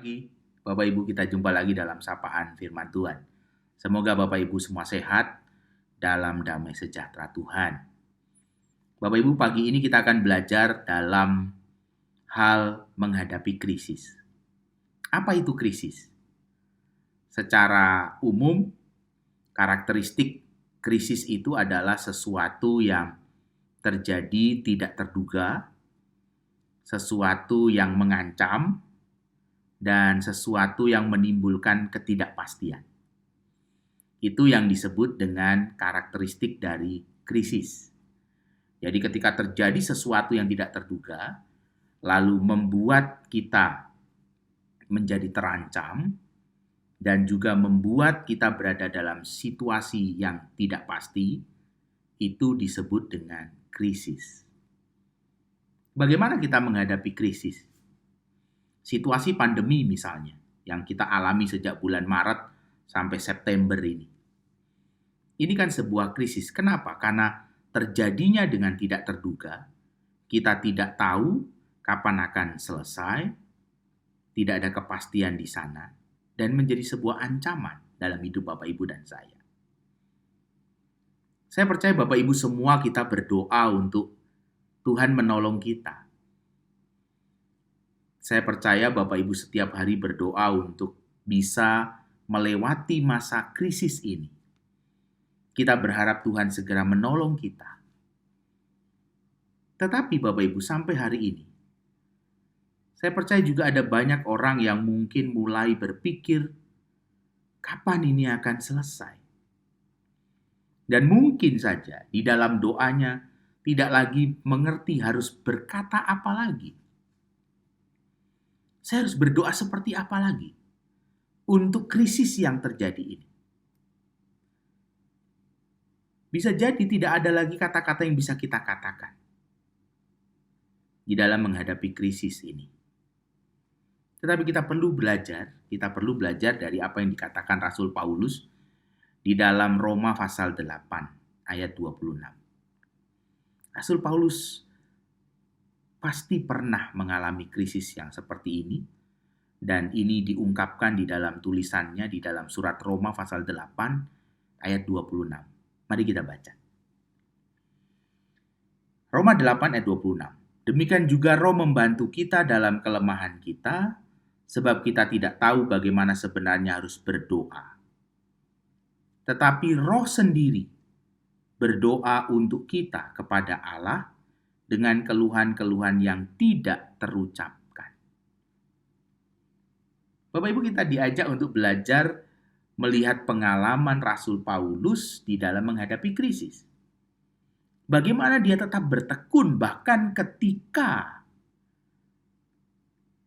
Pagi, Bapak Ibu, kita jumpa lagi dalam sapaan firman Tuhan. Semoga Bapak Ibu semua sehat dalam damai sejahtera Tuhan. Bapak Ibu, pagi ini kita akan belajar dalam hal menghadapi krisis. Apa itu krisis? Secara umum, karakteristik krisis itu adalah sesuatu yang terjadi tidak terduga, sesuatu yang mengancam, dan sesuatu yang menimbulkan ketidakpastian. Itu yang disebut dengan karakteristik dari krisis. Jadi ketika terjadi sesuatu yang tidak terduga, lalu membuat kita menjadi terancam, dan juga membuat kita berada dalam situasi yang tidak pasti, itu disebut dengan krisis. Bagaimana kita menghadapi krisis? Situasi pandemi misalnya, yang kita alami sejak bulan Maret sampai September ini. Ini kan sebuah krisis. Kenapa? Karena terjadinya dengan tidak terduga, kita tidak tahu kapan akan selesai, tidak ada kepastian di sana, dan menjadi sebuah ancaman dalam hidup Bapak Ibu dan saya. Saya percaya Bapak Ibu semua kita berdoa untuk Tuhan menolong kita. Saya percaya Bapak Ibu setiap hari berdoa untuk bisa melewati masa krisis ini. Kita berharap Tuhan segera menolong kita. Tetapi Bapak Ibu sampai hari ini, saya percaya juga ada banyak orang yang mungkin mulai berpikir, kapan ini akan selesai? Dan mungkin saja di dalam doanya tidak lagi mengerti harus berkata apa lagi. Saya harus berdoa seperti apa lagi untuk krisis yang terjadi ini. Bisa jadi tidak ada lagi kata-kata yang bisa kita katakan di dalam menghadapi krisis ini. Tetapi kita perlu belajar dari apa yang dikatakan Rasul Paulus di dalam Roma pasal 8 ayat 26. Rasul Paulus pasti pernah mengalami krisis yang seperti ini, dan ini diungkapkan di dalam tulisannya di dalam surat Roma pasal 8 ayat 26. Mari kita baca. Roma 8 ayat 26. Demikian juga Roh membantu kita dalam kelemahan kita, sebab kita tidak tahu bagaimana sebenarnya harus berdoa. Tetapi Roh sendiri berdoa untuk kita kepada Allah dengan keluhan-keluhan yang tidak terucapkan. Bapak Ibu, kita diajak untuk belajar melihat pengalaman Rasul Paulus di dalam menghadapi krisis. Bagaimana dia tetap bertekun bahkan ketika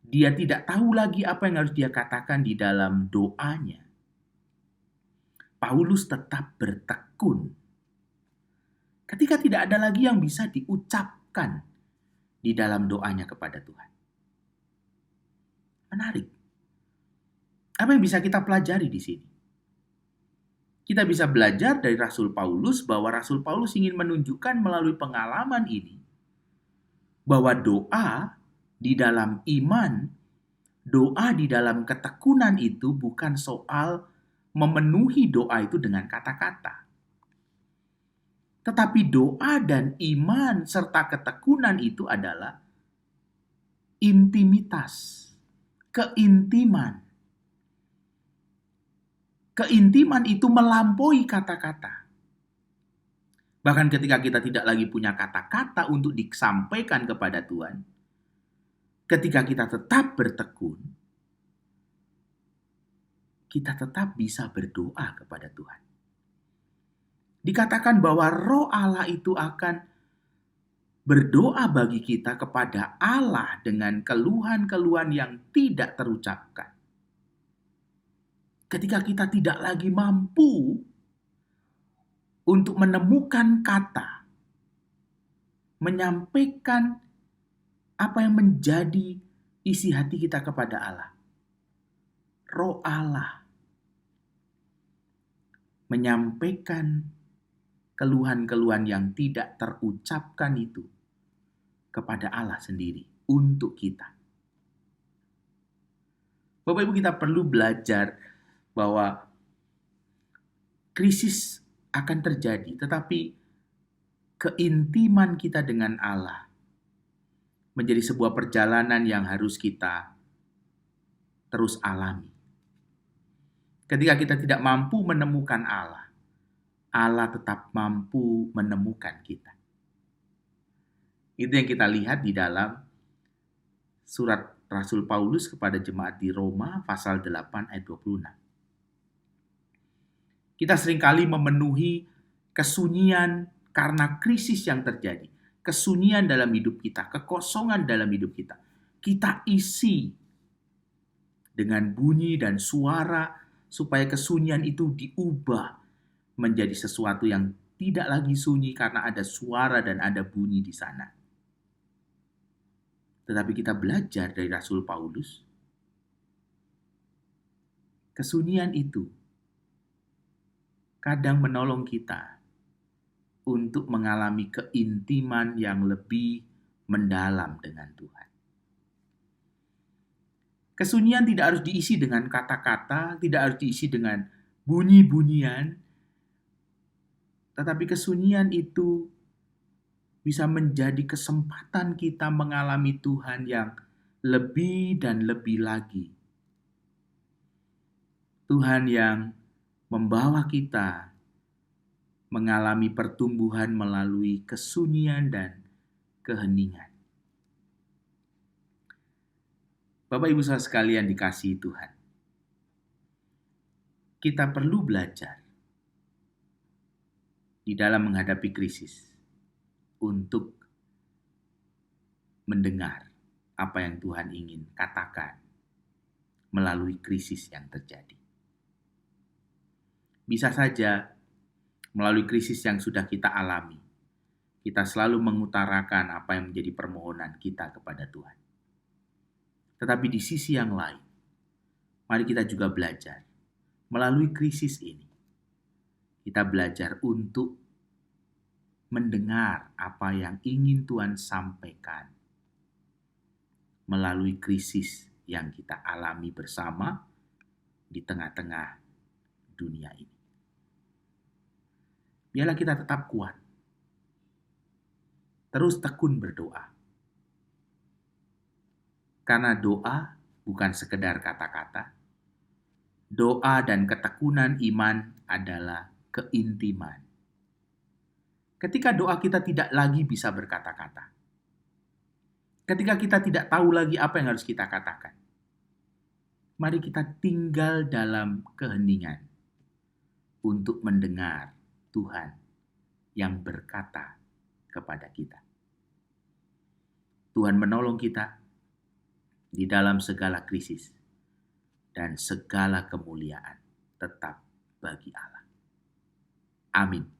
dia tidak tahu lagi apa yang harus dia katakan di dalam doanya. Paulus tetap bertekun ketika tidak ada lagi yang bisa diucapkan di dalam doanya kepada Tuhan. Menarik. Apa yang bisa kita pelajari di sini? Kita bisa belajar dari Rasul Paulus bahwa Rasul Paulus ingin menunjukkan melalui pengalaman ini bahwa doa di dalam iman, doa di dalam ketekunan itu bukan soal memenuhi doa itu dengan kata-kata. Tetapi doa dan iman serta ketekunan itu adalah intimitas, keintiman. Keintiman itu melampaui kata-kata. Bahkan ketika kita tidak lagi punya kata-kata untuk disampaikan kepada Tuhan, ketika kita tetap bertekun, kita tetap bisa berdoa kepada Tuhan. Dikatakan bahwa Roh Allah itu akan berdoa bagi kita kepada Allah dengan keluhan-keluhan yang tidak terucapkan. Ketika kita tidak lagi mampu untuk menemukan kata, menyampaikan apa yang menjadi isi hati kita kepada Allah. Roh Allah menyampaikan keluhan-keluhan yang tidak terucapkan itu kepada Allah sendiri untuk kita. Bapak Ibu, kita perlu belajar bahwa krisis akan terjadi, tetapi keintiman kita dengan Allah menjadi sebuah perjalanan yang harus kita terus alami. Ketika kita tidak mampu menemukan Allah, Allah tetap mampu menemukan kita. Itu yang kita lihat di dalam surat Rasul Paulus kepada jemaat di Roma pasal 8 ayat 26. Kita seringkali memenuhi kesunyian karena krisis yang terjadi. Kesunyian dalam hidup kita, kekosongan dalam hidup kita. Kita isi dengan bunyi dan suara supaya kesunyian itu diubah menjadi sesuatu yang tidak lagi sunyi karena ada suara dan ada bunyi di sana. Tetapi kita belajar dari Rasul Paulus, kesunyian itu kadang menolong kita untuk mengalami keintiman yang lebih mendalam dengan Tuhan. Kesunyian tidak harus diisi dengan kata-kata, tidak harus diisi dengan bunyi-bunyian, tetapi kesunyian itu bisa menjadi kesempatan kita mengalami Tuhan yang lebih dan lebih lagi. Tuhan yang membawa kita mengalami pertumbuhan melalui kesunyian dan keheningan. Bapak Ibu saudara sekalian dikasihi Tuhan, kita perlu belajar di dalam menghadapi krisis untuk mendengar apa yang Tuhan ingin katakan melalui krisis yang terjadi. Bisa saja melalui krisis yang sudah kita alami, kita selalu mengutarakan apa yang menjadi permohonan kita kepada Tuhan. Tetapi di sisi yang lain, mari kita juga belajar melalui krisis ini. Kita belajar untuk mendengar apa yang ingin Tuhan sampaikan melalui krisis yang kita alami bersama di tengah-tengah dunia ini. Biarlah kita tetap kuat, terus tekun berdoa. Karena doa bukan sekedar kata-kata. Doa dan ketekunan iman adalah keintiman. Ketika doa kita tidak lagi bisa berkata-kata, ketika kita tidak tahu lagi apa yang harus kita katakan, mari kita tinggal dalam keheningan untuk mendengar Tuhan yang berkata kepada kita. Tuhan menolong kita di dalam segala krisis, dan segala kemuliaan tetap bagi Allah. Amin.